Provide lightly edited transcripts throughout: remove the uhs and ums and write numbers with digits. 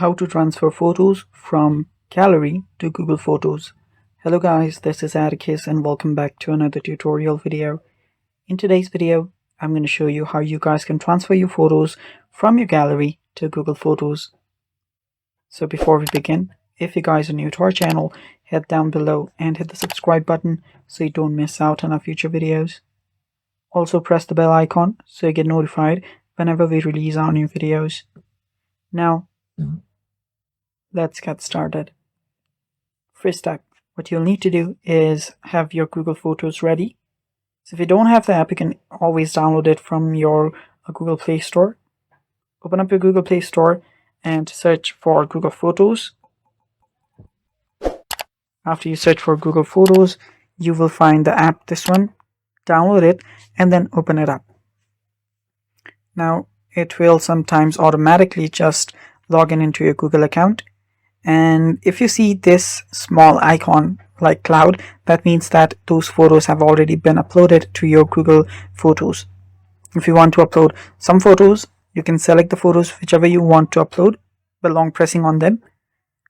How to transfer photos from Gallery to Google Photos. Hello guys, this is Atticus and welcome back to another tutorial video. In today's video, I'm going to show you how you guys can transfer your photos from your gallery to Google Photos. So before we begin, if you guys are new to our channel, head down below and hit the subscribe button so you don't miss out on our future videos. Also press the bell icon so you get notified whenever we release our new videos. Now, let's get started. First step, what you'll need to do is have your Google Photos ready. So if you don't have the app, you can always download it from your Google Play Store. Open up your Google Play Store and search for Google Photos. After you search for Google Photos, you will find the app, this one. Download it and then open it up. Now, it will sometimes automatically just log in into your Google account. And if you see this small icon like cloud, that means that those photos have already been uploaded to your Google Photos. If you want to upload some photos, you can select the photos whichever you want to upload by long pressing on them.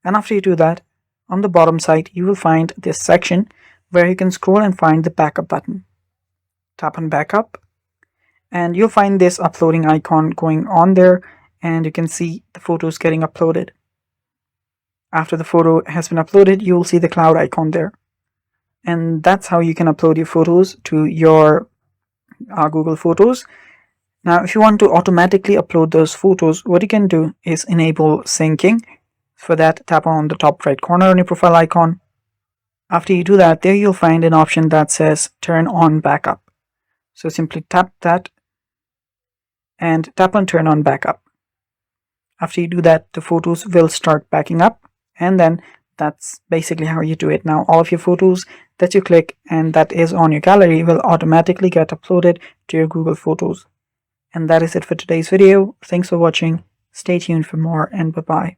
And after you do that, on the bottom side, you will find this section where you can scroll and find the backup button. Tap on backup and you'll find this uploading icon going on there, and you can see the photos getting uploaded. After the photo has been uploaded, you will see the cloud icon there. And that's how you can upload your photos to your Google Photos. Now, if you want to automatically upload those photos, what you can do is enable syncing. For that, tap on the top right corner on your profile icon. After you do that, there you'll find an option that says turn on backup. So simply tap that and tap on turn on backup. After you do that, the photos will start backing up, and then that's basically how you do it. Now all of your photos that you click and that is on your gallery will automatically get uploaded to your Google Photos. And that is it for today's video. Thanks for watching. Stay tuned for more, and bye-bye.